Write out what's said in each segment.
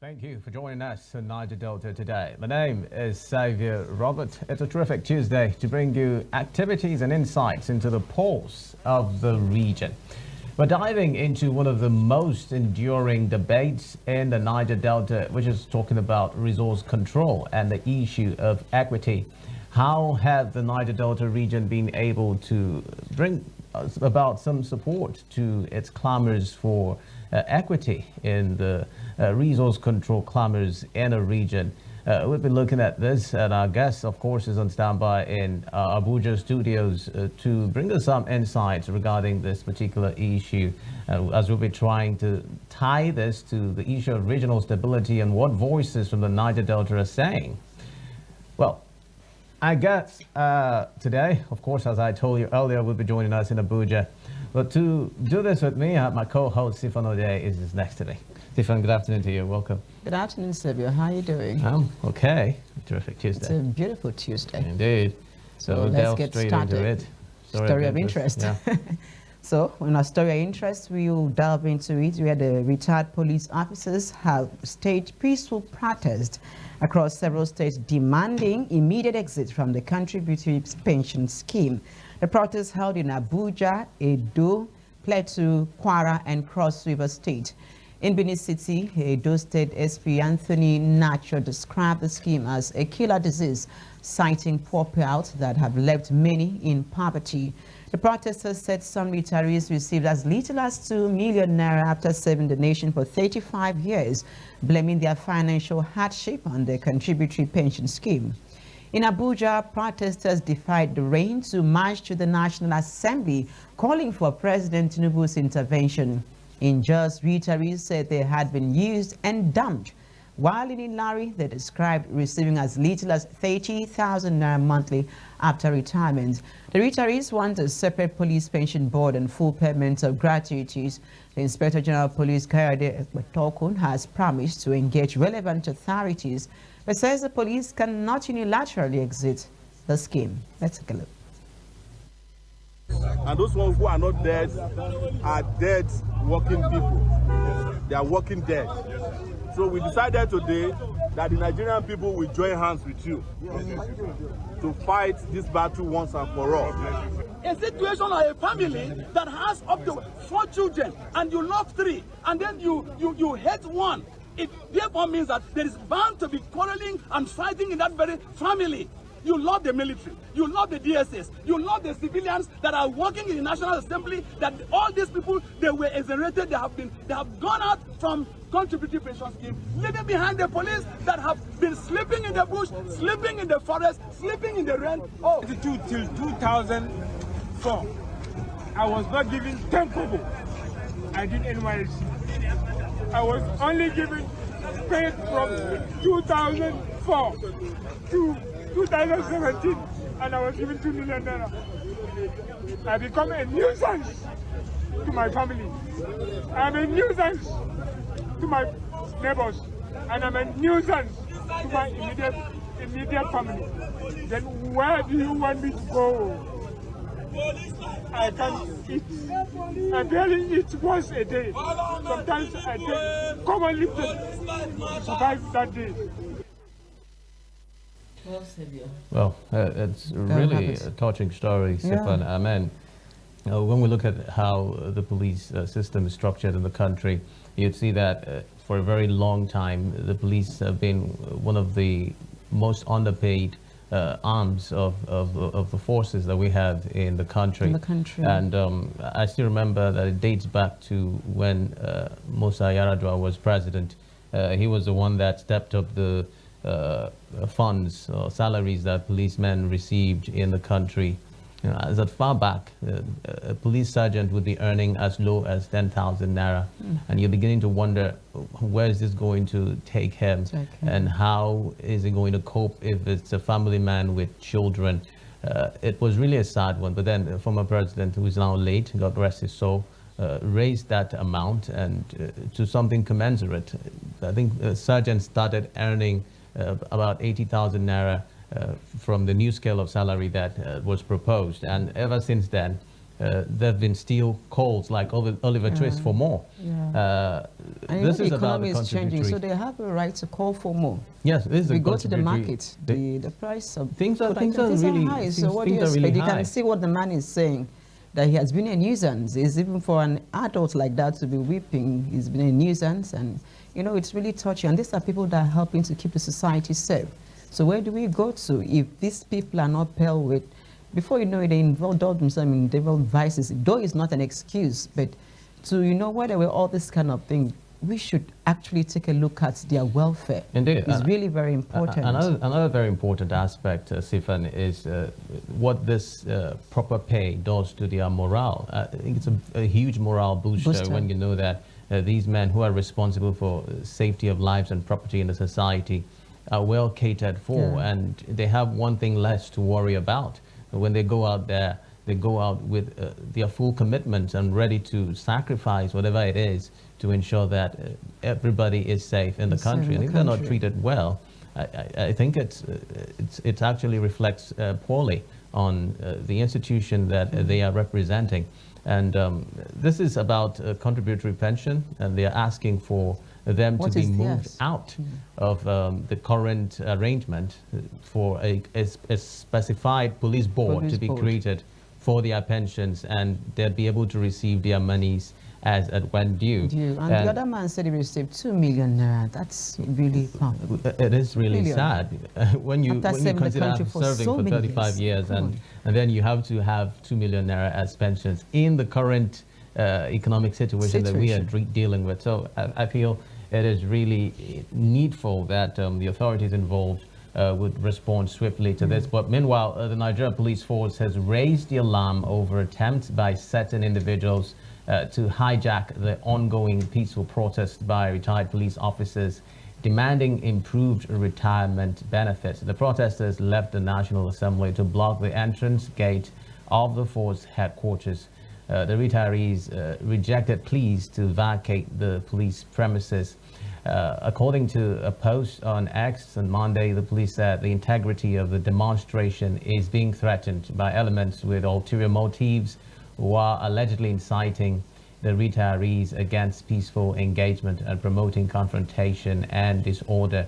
Thank you for joining us on Niger Delta Today. My name is Xavier Robert. It's a terrific Tuesday to bring you activities and insights into the pulse of the region. We're diving into one of the most enduring debates in the Niger Delta, which is talking about resource control and the issue of equity. How have the Niger Delta region been able to bring about some support to its clamors for equity in the resource control clamors in a region? We'll be looking at this, and our guest, of course, is on standby in Abuja studios to bring us some insights regarding this particular issue, as we'll be trying to tie this to the issue of regional stability and what voices from the Niger Delta are saying. Well, I guess today, of course, as I told you earlier, will be joining us in Abuja. But to do this with me, my co-host, Stephen O'Day, is next to me. Stephen, good afternoon to you. Welcome. Good afternoon, Xavier. How are you doing? Okay. Terrific Tuesday. It's a beautiful Tuesday. Indeed. So let's get started. Into it. Story of interest. Yeah. So, in our story of interest, we will delve into it, where the retired police officers have staged peaceful protest across several states demanding immediate exit from the contributory pension scheme. The protest held in Abuja, Edo, Plateau, Kwara, and Cross River State. In Benin City, Edo State SP Anthony Nacho described the scheme as a killer disease, citing poor payouts that have left many in poverty. The protesters said some retirees received as little as 2 million naira after serving the nation for 35 years, blaming their financial hardship on the contributory pension scheme. In Abuja, protesters defied the rain to march to the National Assembly, calling for President Tinubu's intervention. In Jos, retirees said they had been used and dumped, while in Ilari, they described receiving as little as 30,000 naira monthly after retirement. The retirees want a separate police pension board and full payment of gratuities. The Inspector General of Police, Kayode Ekpetokun, has promised to engage relevant authorities, but says the police cannot unilaterally exit the scheme. Let's take a look. And those ones who are not dead are dead working people. They are working dead. So we decided today that the Nigerian people will join hands with you to fight this battle once and for all. A situation or a family that has up to 4 children and you love 3 and then you hate 1, it therefore means that there is bound to be quarreling and fighting in that very family. You love the military, you love the DSS, you love the civilians that are working in the National Assembly, that all these people, they were exonerated, they have gone out from contributory pension scheme, leaving behind the police that have been sleeping in the bush, sleeping in the forest, sleeping in the rain. Oh, till 2004, I was not given 10 kobo. I did NYSC. I was only given paid from 2004 to 2017, and I was given 2 million naira. I become a nuisance to my family. I'm a nuisance to my neighbors, and I'm a nuisance to my immediate family. Then where do you want me to go? I can't eat. I barely eat once a day. Sometimes I take common lifted to survive that day. Well, it's really a touching story, Stefan. Yeah. I mean, when we look at how the police system is structured in the country, you'd see that for a very long time, the police have been one of the most underpaid arms of the forces that we have in the country. And I still remember that it dates back to when Musa Yar'Adua was president. He was the one that stepped up the funds or salaries that policemen received in the country. You know, as far back, a police sergeant would be earning as low as 10,000 naira, and you're beginning to wonder, where is this going to take him, and how is he going to cope if it's a family man with children? It was really a sad one. But then the former president, who is now late, God rest his soul, raised that amount and to something commensurate. I think sergeants started earning about 80,000 naira from the new scale of salary that was proposed. And ever since then, there have been still calls like Oliver Twist for more. And this the is about economy the is changing, contributory. so they have a right to call for more. Yes, this is We a go to the contributory- market, the price of Things are food really high. So what do you things are really expect? You high. can see what the man is saying, that he has been a nuisance. It's even for an adult like that to be weeping, he's been a nuisance. And, you know, it's really touching. And these are people that are helping to keep the society safe. So where do we go to if these people are not pale with, before you know it, they involve themselves in devil vices? Though it's not an excuse, but to, you know, whatever all this kind of thing, we should actually take a look at their welfare. Indeed. It's really very important. Another very important aspect, Sifan, is what this proper pay does to their morale. I think it's a huge morale booster when you know that these men who are responsible for safety of lives and property in the society are well catered for, and they have one thing less to worry about. When they go out there, they go out with their full commitment and ready to sacrifice whatever it is to ensure that everybody is safe in the country. And if they're not treated well, I think it actually reflects poorly on the institution that they are representing. And this is about contributory pension, and they are asking for them to be moved out of the current arrangement for a specified police board to be created for their pensions, and they'll be able to receive their monies as at when due. And the other man said he received 2 million naira. That's really powerful. It is really sad when you consider serving for 35 years and then you have to have 2 million naira as pensions in the current economic situation that we are dealing with. So I feel it is really needful that the authorities involved would respond swiftly to this. But meanwhile, the Nigeria Police Force has raised the alarm over attempts by certain individuals to hijack the ongoing peaceful protest by retired police officers demanding improved retirement benefits. The protesters left the National Assembly to block the entrance gate of the force headquarters. The retirees rejected pleas to vacate the police premises. According to a post on X on Monday, the police said the integrity of the demonstration is being threatened by elements with ulterior motives who are allegedly inciting the retirees against peaceful engagement and promoting confrontation and disorder.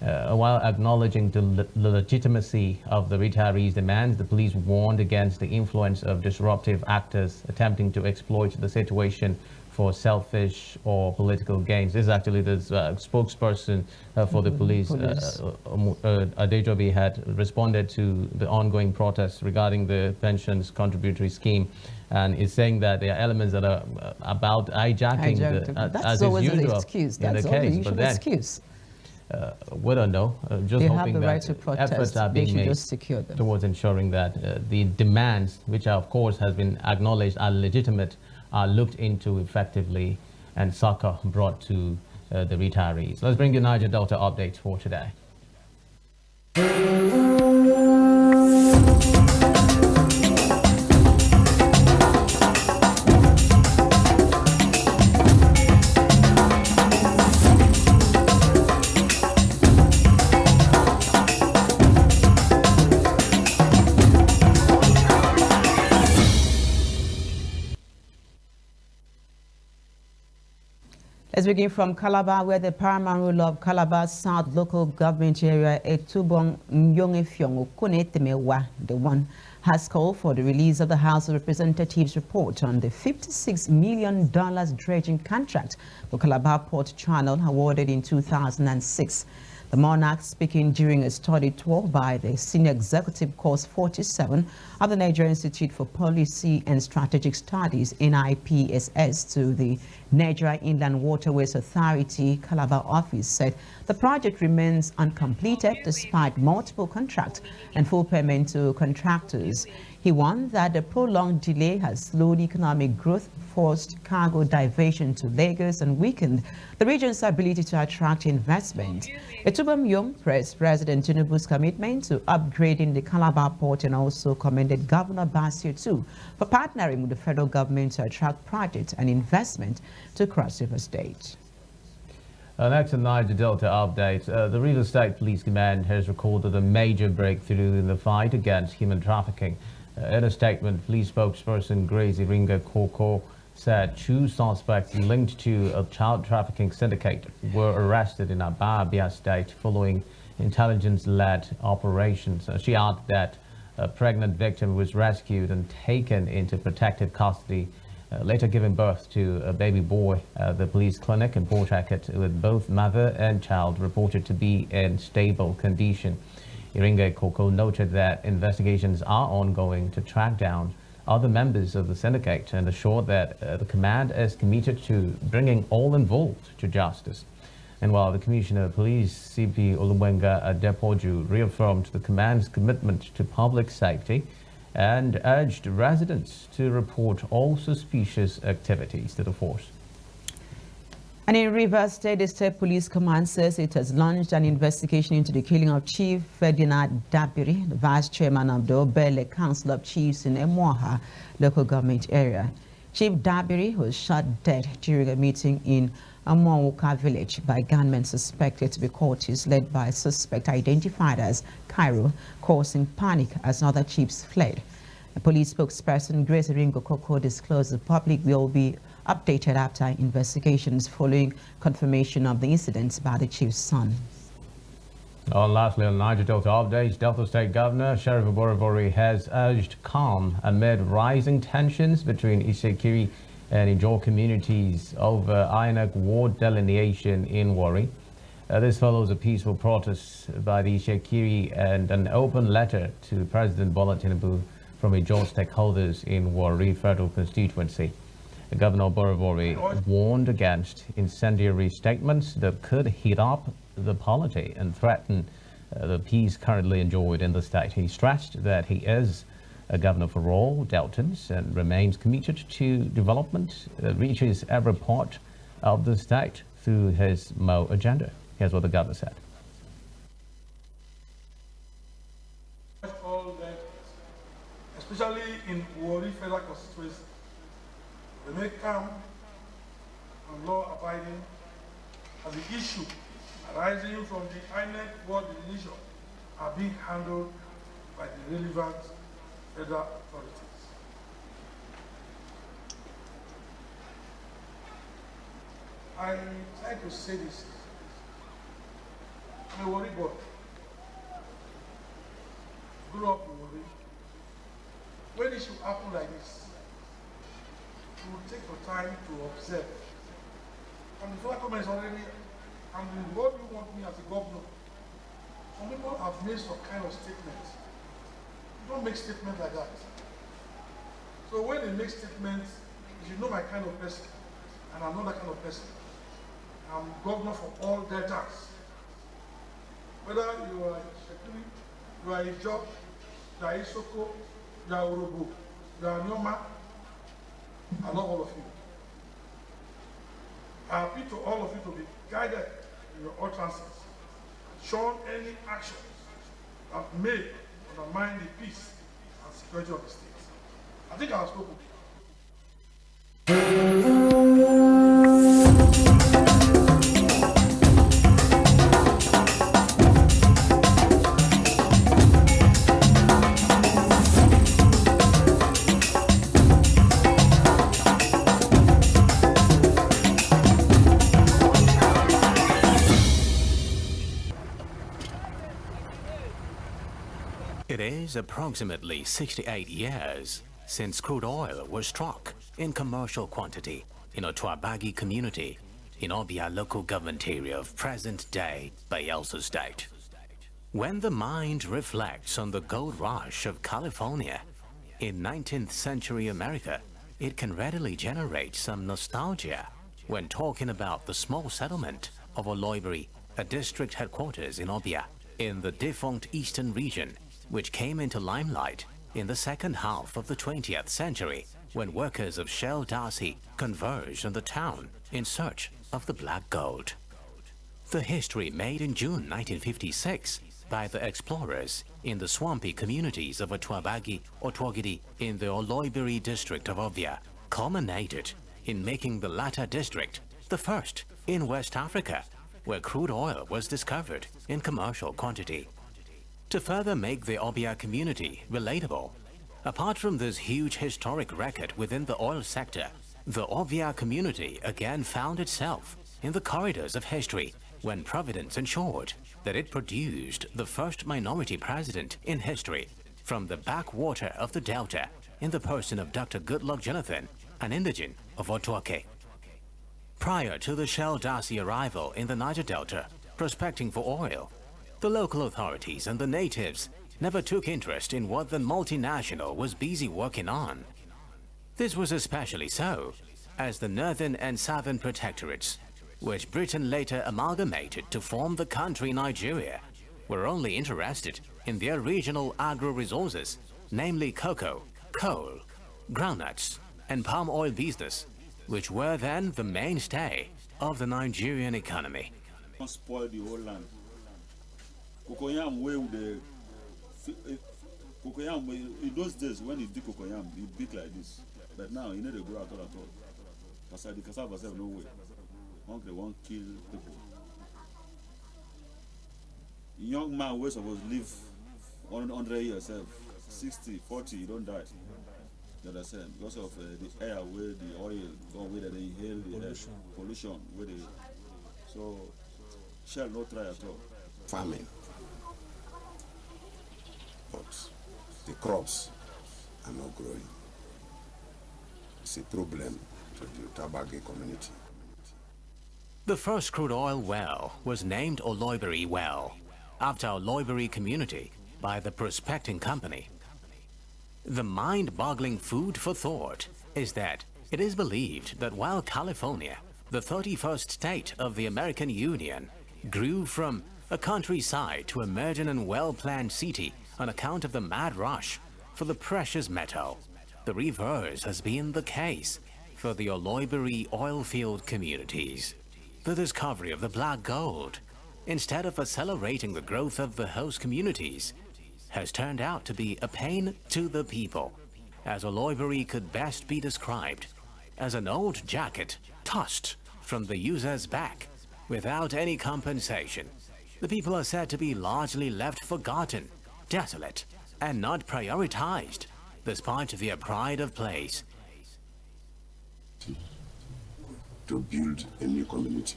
While acknowledging the legitimacy of the retirees' demands, the police warned against the influence of disruptive actors attempting to exploit the situation for selfish or political gains. This is actually the spokesperson for the police. Adejobi had responded to the ongoing protests regarding the pensions contributory scheme, and is saying that there are elements that are about hijacking that's always an excuse. That's always the usual excuse. We don't know. Just they hoping have the that right to protest. efforts are being made towards ensuring that the demands, which of course has been acknowledged are legitimate, are looked into effectively and succor brought to the retirees. Let's bring you Niger Delta updates for today. Let's begin from Calabar, where the paramount ruler of Calabar South local government area, Etubong Nyongefyong Okunetemewa, the one, has called for the release of the House of Representatives report on the $56 million dredging contract for Calabar Port Channel awarded in 2006. The monarch, speaking during a study tour by the Senior Executive Course 47 of the Nigeria Institute for Policy and Strategic Studies, NIPSS, to the Nigeria Inland Waterways Authority Calabar office, said the project remains uncompleted despite multiple contracts and full payment to contractors. He warned that the prolonged delay has slowed economic growth, forced cargo diversion to Lagos, and weakened the region's ability to attract investment. Etubong Young praised President Tinubu's commitment to upgrading the Calabar port and also commended Governor Basir too for partnering with the federal government to attract projects and investment to Cross River State. Next in Niger Delta update, the Rivers State Police Command has recorded a major breakthrough in the fight against human trafficking. In a statement, police spokesperson Grace Iringa Koko said 2 suspects linked to a child trafficking syndicate were arrested in Bayelsa State following intelligence-led operations. She added that a pregnant victim was rescued and taken into protective custody, later giving birth to a baby boy. The police clinic in Port Harcourt, with both mother and child reported to be in stable condition. Iringa Koko noted that investigations are ongoing to track down other members of the syndicate and assured that the command is committed to bringing all involved to justice. And while the Commissioner of Police, CP Oluwenga Adepoju, reaffirmed the command's commitment to public safety and urged residents to report all suspicious activities to the force. And in Rivers State, the State Police Command says it has launched an investigation into the killing of Chief Ferdinand Dabiri, the Vice Chairman of the Obele Council of Chiefs in Emuaha local government area. Chief Dabiri was shot dead during a meeting in Amuawoka village by gunmen suspected to be cultists led by a suspect identified as Cairo, causing panic as other chiefs fled. A police spokesperson, Grace Iringa Koko, disclosed the public will be updated after investigations following confirmation of the incidents by the chief's son. Lastly, on Niger Delta updates, Delta State Governor Sheriff Oborevori has urged calm amid rising tensions between Isekiri and Ijaw communities over INEC ward delineation in Warri. This follows a peaceful protest by the Isekiri and an open letter to President Bola Tinubu from Ijaw stakeholders in Warri Federal Constituency. Governor Oborevori warned against incendiary statements that could heat up the polity and threaten the peace currently enjoyed in the state. He stressed that he is a governor for all Deltans and remains committed to development that reaches every part of the state through his Mo agenda. Here's what the governor said. Especially in Warri Federal Constituency, remain calm and law-abiding as the issue arising from the INEC ward delineation are being handled by the relevant federal authorities. I try to say this. I'm a Warri boy. Grew up in Warri. When it should happen like this, you will take your time to observe. And the federal government is already handling what you want me as a governor. Some people have made some kind of statements. You don't make statements like that. So when they make statements, you should know my kind of person. And I'm not that kind of person. I'm governor for all Deltas. Whether you are Shekiri, you are Ijaw, you are Isoko, you are Urobo, you are Nyoma, I love all of you. I appeal to all of you to be guided in your utterances, shown any actions that may undermine the peace and security of the state. I think I have spoken. It is approximately 68 years since crude oil was struck in commercial quantity in Otuabagi community in Obia local government area of present-day Bayelsa State. When the mind reflects on the gold rush of California in 19th century America, it can readily generate some nostalgia when talking about the small settlement of Oloibiri, a district headquarters in Obia in the defunct eastern region, which came into limelight in the second half of the 20th century when workers of Shell Darcy converged on the town in search of the black gold. The history made in June 1956 by the explorers in the swampy communities of Otuabagi, Otuagidi in the Oloibiri district of Obia culminated in making the latter district the first in West Africa where crude oil was discovered in commercial quantity. To further make the Obia community relatable, Apart from this huge historic record within the oil sector, the Obia community again found itself in the corridors of history when Providence ensured that it produced the first minority president in history from the backwater of the Delta in the person of Dr. Goodluck Jonathan, an indigene of Otuabagi. Prior to the Shell Darcy arrival in the Niger Delta, prospecting for oil, the local authorities and the natives never took interest in what the multinational was busy working on. This was especially so as the northern and southern protectorates, which Britain later amalgamated to form the country Nigeria, were only interested in their regional agro-resources, namely cocoa, coal, groundnuts, and palm oil business, which were then the mainstay of the Nigerian economy. Don't spoil the whole land. Cocoyam with the cocoyam in those days when you dig cocoyam, it big like this. But now you need to grow at all. Because the cassava have no way. Hungry won't kill people. Young man was supposed to live 100 years, 60, 40, you don't die. You understand? Because of the air where the oil gone, where they inhale the pollution, where they, so shall not try at all. Farming, but the crops are not growing. It's a problem to the Otuabagi community. The first crude oil well was named Oloibiri Well, after Oloibiri community by the prospecting company. The mind-boggling food for thought is that it is believed that while California, the 31st state of the American Union, grew from a countryside to a modern and well-planned city on account of the mad rush for the precious metal, the reverse has been the case for the Oloibiri oil field communities. The discovery of the black gold, instead of accelerating the growth of the host communities, has turned out to be a pain to the people, as Oloibiri could best be described as an old jacket tossed from the user's back without any compensation. The people are said to be largely left forgotten, desolate, and not prioritized, despite their pride of place. To build a new community.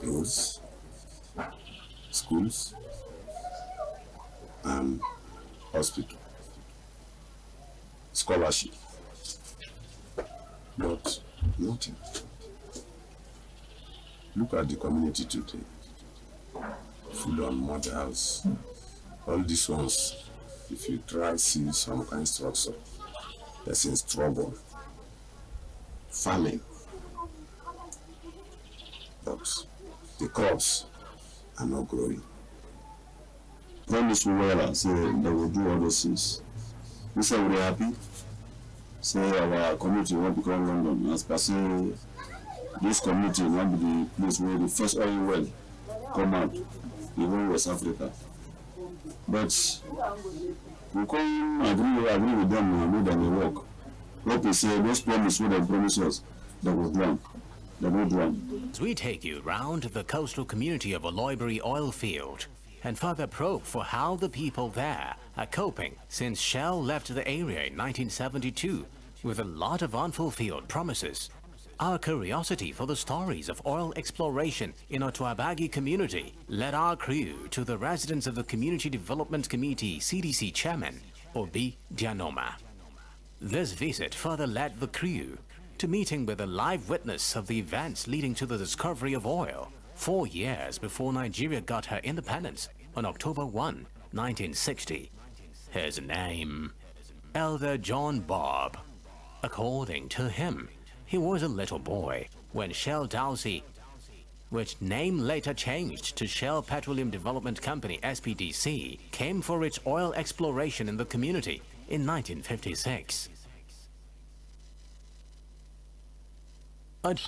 Roads, schools, and hospital. Scholarship. But nothing. Look at the community today. Food on mother house. All these ones, if you try see some kind of structure, that's in trouble. Farming. But the crops are not growing. Promise well and say they will do all those things. We say we're happy. Say our community will become London. As per say, this community will be the place where the first oil well come out in whole West Africa. But we can't agree with them and know that they work. What they say, those promises what they promise us, they will do. They will do. As we take you round the coastal community of Oloibiri oil field and further probe for how the people there are coping since Shell left the area in 1972 with a lot of unfulfilled promises. Our curiosity for the stories of oil exploration in Otuabagi community led our crew to the residence of the Community Development Committee CDC Chairman, Obi Dianoma. This visit further led the crew to meeting with a live witness of the events leading to the discovery of oil 4 years before Nigeria got her independence on October 1, 1960. His name, Elder John Bob. According to him, he was a little boy when Shell Darcy, which name later changed to Shell Petroleum Development Company SPDC, came for its oil exploration in the community in 1956. And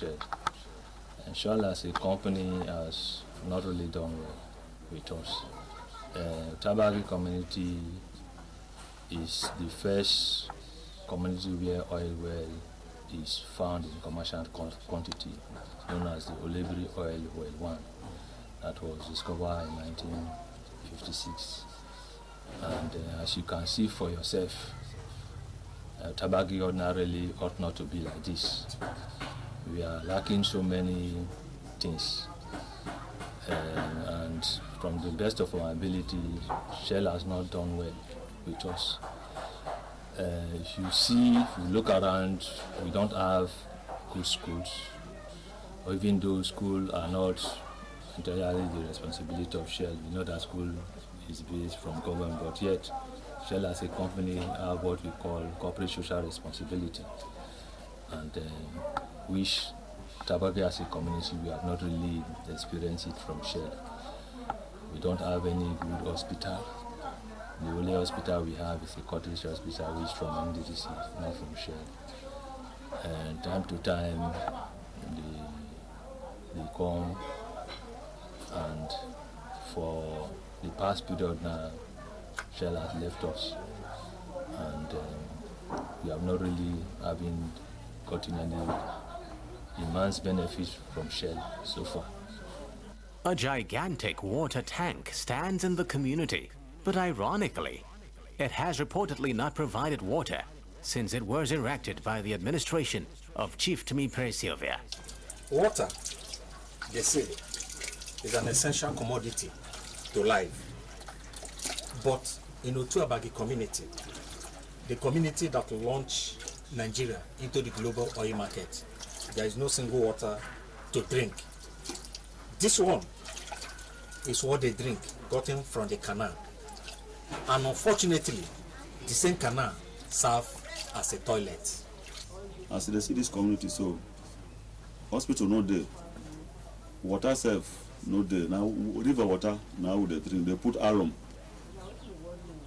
Shell as a company has not really done well with us. Otuabagi community is the first community where oil well is found in commercial quantity, known as the Oloibiri Oil Well 1, that was discovered in 1956. And as you can see for yourself, Otuabagi ordinarily ought not to be like this. We are lacking so many things. And from the best of our ability, Shell has not done well with us. If you look around, we don't have good schools, or even though schools are not entirely the responsibility of Shell. We know that school is based from government, but yet Shell as a company have what we call corporate social responsibility, and which Otuabagi as a community we have not really experienced it from Shell. We don't have any good hospital. The only hospital we have is a cottage hospital, which from NDDC, not from Shell. And time to time, they come, and for the past period now, Shell has left us, and we have not really gotten any immense benefits from Shell so far. A gigantic water tank stands in the community, but ironically, it has reportedly not provided water since it was erected by the administration of Chief Temipre Sylvia. Water, they say, is an essential commodity to life. But in Otuabagi community, the community that launched Nigeria into the global oil market, there is no single water to drink. This one is what they drink, gotten from the canal. And unfortunately, the same canal serves as a toilet. As they see this community, so hospital no there, water self no there. Now river water now they drink. They put alum,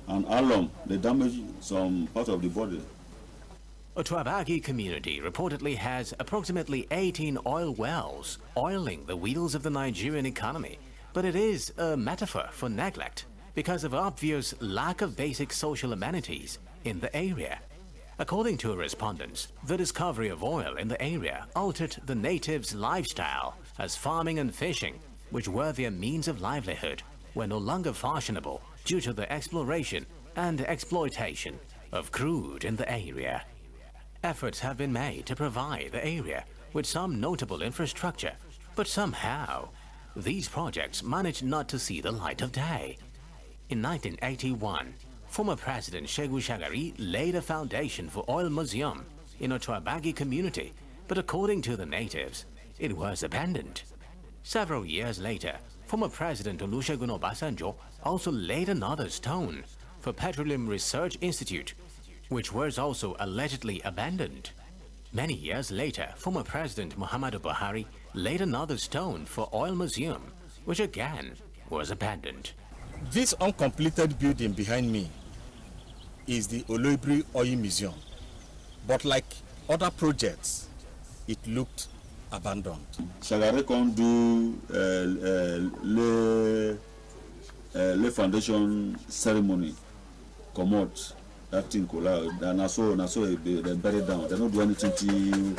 and alum they damage some part of the body. Otuabagi community reportedly has approximately 18 oil wells oiling the wheels of the Nigerian economy, but it is a metaphor for neglect because of obvious lack of basic social amenities in the area. According to respondents, the discovery of oil in the area altered the natives' lifestyle, as farming and fishing, which were their means of livelihood, were no longer fashionable due to the exploration and exploitation of crude in the area. Efforts have been made to provide the area with some notable infrastructure, but somehow these projects managed not to see the light of day. In 1981, former President Shehu Shagari laid a foundation for oil museum in Otuabagi community, but according to the natives, it was abandoned. Several years later, former President Olusegun Obasanjo also laid another stone for Petroleum Research Institute, which was also allegedly abandoned. Many years later, former President Muhammadu Buhari laid another stone for Oil Museum, which again was abandoned. This uncompleted building behind me is the Oloibiri Oil Museum, but like other projects, it looked abandoned. Shagari can do lay foundation ceremony, come out. That thing collapsed, and they buried down. They don't do anything till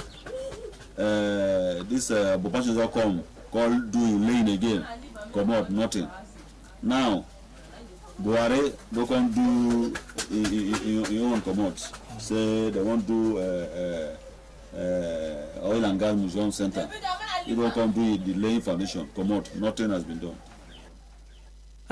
this Bopashizo come, call do laying again, come up, nothing. Now, Buhari don't come do you want come out. Say they want do oil and gas museum center. You don't come do the laying foundation, come out, nothing has been done.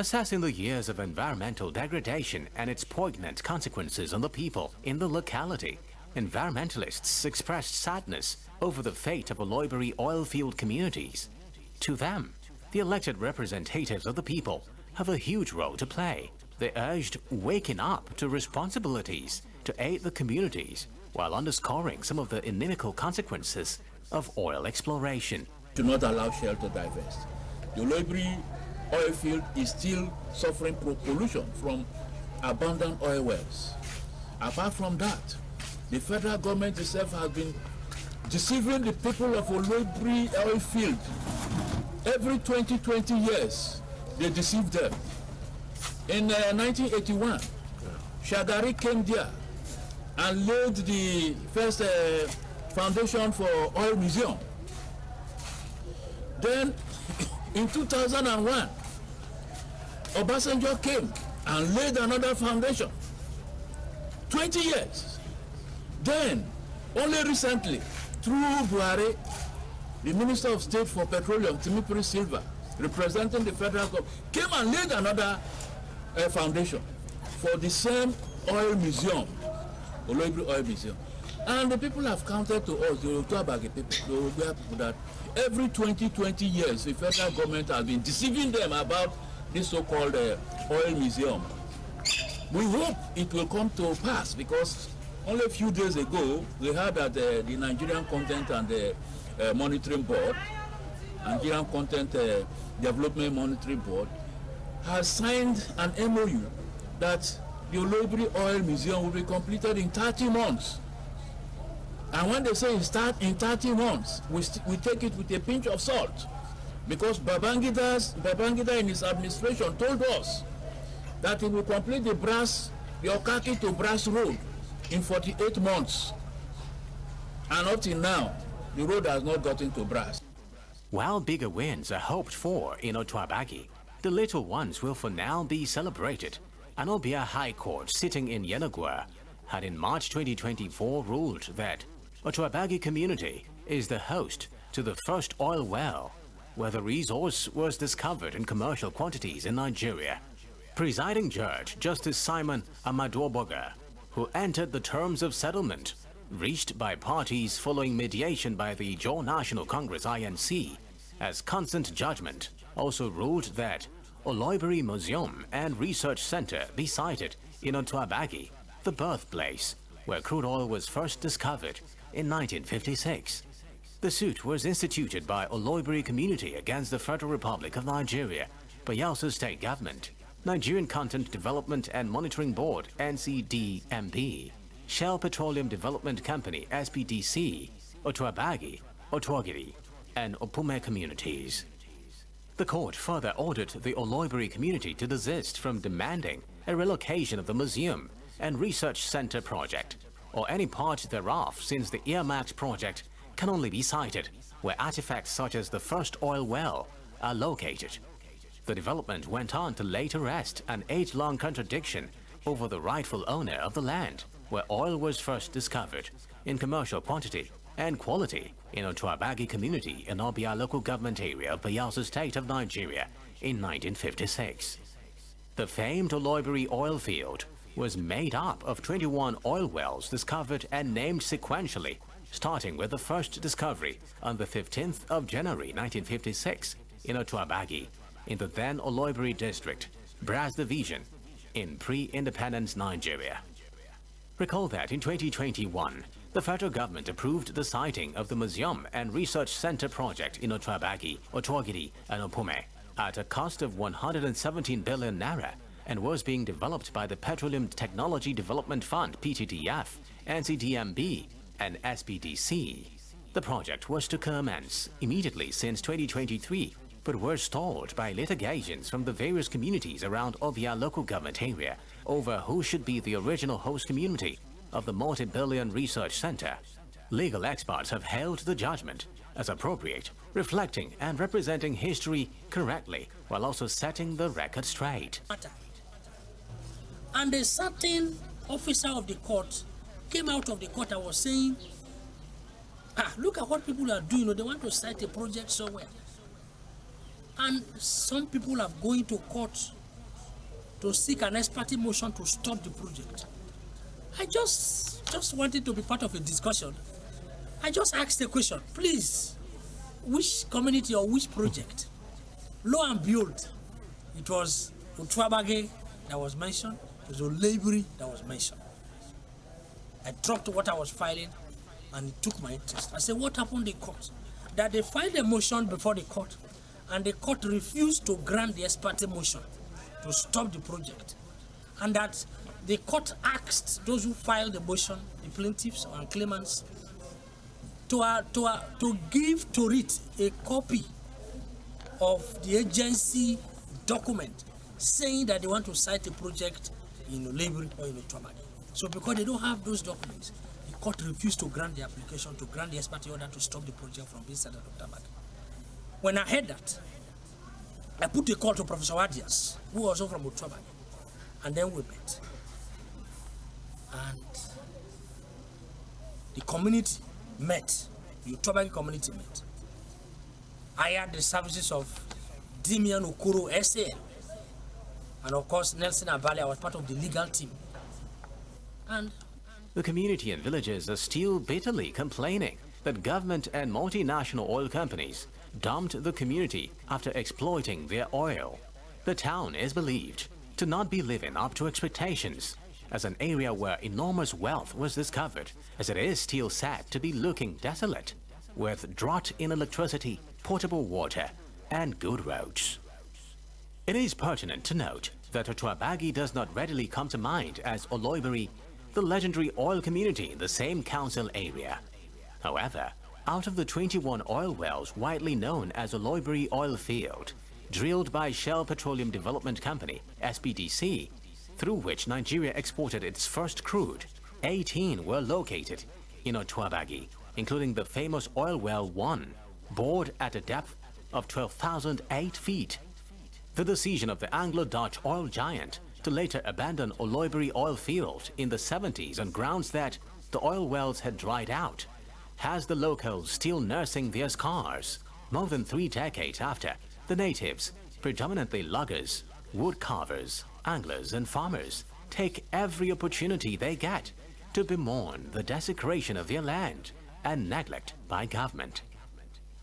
Assessing the years of environmental degradation and its poignant consequences on the people in the locality, environmentalists expressed sadness over the fate of Oloibiri oil field communities. To them, the elected representatives of the people have a huge role to play. They urged waking up to responsibilities to aid the communities while underscoring some of the inimical consequences of oil exploration. Do not allow Shell to divest. The Oloibiri oil field is still suffering pollution from abandoned oil wells. Apart from that, the federal government itself has been deceiving the people of Oloibiri oil field. Every 20 years, they deceive them. In 1981, Shagari came there and laid the first foundation for oil museum. Then in 2001, Obasanjo came and laid another foundation. 20 years. Then, only recently, through Buhari, the Minister of State for Petroleum, Timothy Silva, representing the federal government, came and laid another foundation for the same oil museum, Oloibiri Oil Museum. And the people have counted to us, the Otuabagi people, the Ogbia people, that every 20 years, the federal government has been deceiving them about this so-called oil museum. We hope it will come to pass, because only a few days ago, we heard that the Nigerian Content and Monitoring Board, Nigerian Content Development Monitoring Board, has signed an MOU that the Oloibiri Oil Museum will be completed in 30 months. And when they say start in 30 months, we take it with a pinch of salt, because Babangida in his administration told us that he will complete the Okaki to Brass Road in 48 months. And up till now, the road has not gotten to Brass. While bigger wins are hoped for in Otuabagi, the little ones will for now be celebrated. An Obia High Court sitting in Yenagua had in March 2024 ruled that Otuabagi community is the host to the first oil well, where the resource was discovered in commercial quantities in Nigeria. Presiding Judge Justice Simon Amadoboga, who entered the terms of settlement reached by parties following mediation by the Jaw National Congress INC as consent judgment, also ruled that Oloibiri Museum and Research Center be sited in Otuabagi, the birthplace where crude oil was first discovered in 1956. The suit was instituted by Oloibiri community against the Federal Republic of Nigeria, Bayelsa State Government, Nigerian Content Development and Monitoring Board NCDMB, Shell Petroleum Development Company SPDC, Otuabagi, Otuagiri, and Opume communities. The court further ordered the Oloibiri community to desist from demanding a relocation of the museum and research center project, or any part thereof, since the earmarked project can only be sited where artifacts such as the first oil well are located. The development went on to later arrest an 8-long contradiction over the rightful owner of the land where oil was first discovered in commercial quantity and quality in Otuabagi community in Obia local government area of Bayelsa State of Nigeria in 1956. The famed Oloibiri oil field was made up of 21 oil wells discovered and named sequentially, starting with the first discovery on the 15th of January 1956 in Otuabagi, in the then Oloibiri district, Brass Division, in pre-independence Nigeria. Recall that in 2021, the federal government approved the siting of the Museum and Research Center project in Otuabagi, Otuagiri, and Opume at a cost of 117 billion naira and was being developed by the Petroleum Technology Development Fund (PTDF), NCDMB, and SPDC. The project was to commence immediately since 2023, but were stalled by litigations from the various communities around Obia local government area over who should be the original host community of the multi-billion research center. Legal experts have hailed the judgment as appropriate, reflecting and representing history correctly, while also setting the record straight. And a certain officer of the court came out of the court and was saying, look at what people are doing. They want to start a project somewhere. And some people are going to court to seek an ex parte motion to stop the project. I just wanted to be part of a discussion. I just asked the question, please, which community or which project? Lo and behold, it was Otuabagi that was mentioned, it was Oloibiri that was mentioned. I dropped what I was filing and it took my interest. I said, what happened in court? That they filed a motion before the court and the court refused to grant the ex parte motion to stop the project. And that the court asked those who filed the motion, the plaintiffs and claimants, to give to it a copy of the agency document saying that they want to cite a project in Oloibiri or in Otuabagi. So because they don't have those documents, the court refused to grant the application, to grant the ex parte order to stop the project from being started at Otuabagi. When I heard that, I put a call to Professor Wadias, who was also from Otuabagi. And then we met. And the community met, the Otuabagi community met. I had the services of Dimian Okoro, SAN, and of course Nelson Avali. I was part of the legal team. And the community and villagers are still bitterly complaining that government and multinational oil companies dumped the community after exploiting their oil. The town is believed to not be living up to expectations as an area where enormous wealth was discovered, as it is still said to be looking desolate, with drought in electricity, potable water, and good roads. It is pertinent to note that Otuabagi does not readily come to mind as Oloibiri, the legendary oil community in the same council area. However, out of the 21 oil wells widely known as Oloibiri Oil Field, drilled by Shell Petroleum Development Company, SPDC, through which Nigeria exported its first crude, 18 were located in Otuabagi, including the famous oil well 1, bored at a depth of 12,008 feet. The decision of the Anglo-Dutch oil giant to later abandon Oloibiri oil field in the 70s on grounds that the oil wells had dried out has the locals still nursing their scars more than 3 decades after the natives, predominantly loggers, wood carvers, anglers and farmers, take every opportunity they get to bemoan the desecration of their land and neglect by government.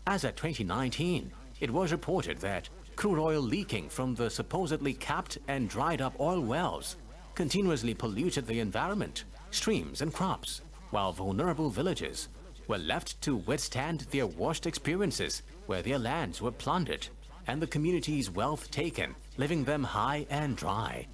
As of 2019, it was reported that crude oil leaking from the supposedly capped and dried up oil wells continuously polluted the environment, streams and crops, while vulnerable villagers were left to withstand their worst experiences where their lands were plundered and the community's wealth taken, leaving them high and dry.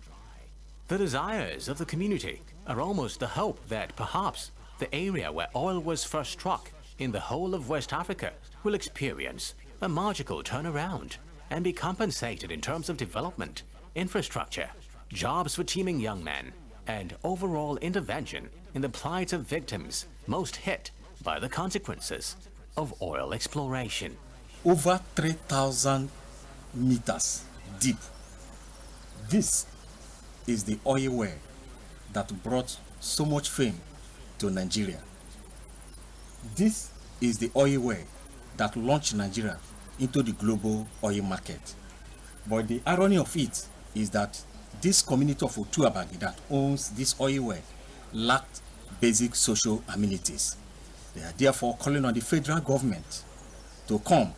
The desires of the community are almost the hope that perhaps the area where oil was first struck in the whole of West Africa will experience a magical turnaround and be compensated in terms of development, infrastructure, jobs for teeming young men, and overall intervention in the plight of victims most hit by the consequences of oil exploration. Over 3,000 meters deep. This is the oil well that brought so much fame to Nigeria. This is the oil well that launched Nigeria into the global oil market. But the irony of it is that this community of Otuabagi that owns this oil well lacked basic social amenities. They are therefore calling on the federal government to come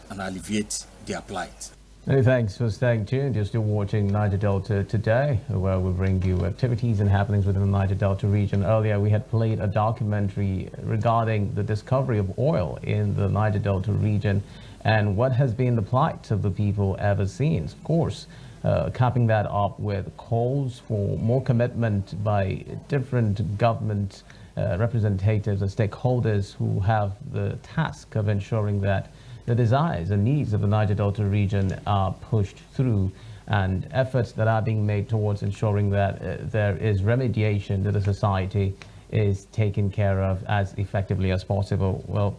and alleviate their plight. Many thanks for staying tuned. You're still watching Niger Delta Today, where we bring you activities and happenings within the Niger Delta region. Earlier, we had played a documentary regarding the discovery of oil in the Niger Delta region and what has been the plight of the people ever since. Of course, capping that up with calls for more commitment by different government representatives and stakeholders who have the task of ensuring that the desires and needs of the Niger Delta region are pushed through, and efforts that are being made towards ensuring that there is remediation to the society is taken care of as effectively as possible. Well,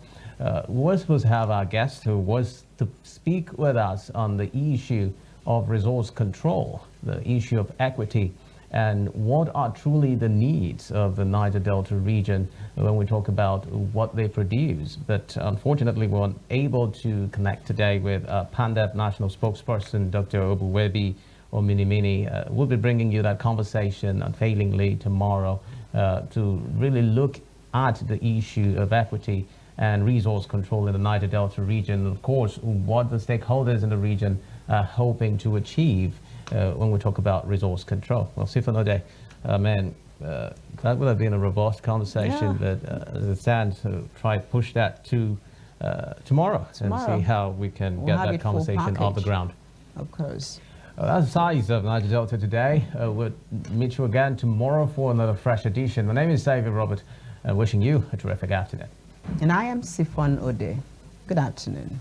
we're supposed to have our guest who was to speak with us on the issue of resource control, the issue of equity, and what are truly the needs of the Niger Delta region when we talk about what they produce. But unfortunately, we weren't able to connect today with PANDEP national spokesperson, Dr. Obuwebi Ominimini. We'll be bringing you that conversation unfailingly tomorrow to really look at the issue of equity and resource control in the Niger Delta region. Of course, what the stakeholders in the region are hoping to achieve when we talk about resource control. Well, Sifano Day, man, that would have been a robust conversation, but as it stands, try to push that to tomorrow and see how we can get that conversation off the ground. Of course. That's the size of Niger Delta Today. We'll meet you again tomorrow for another fresh edition. My name is Xavier Robert, wishing you a terrific afternoon. And I am Sifon Ode. Good afternoon.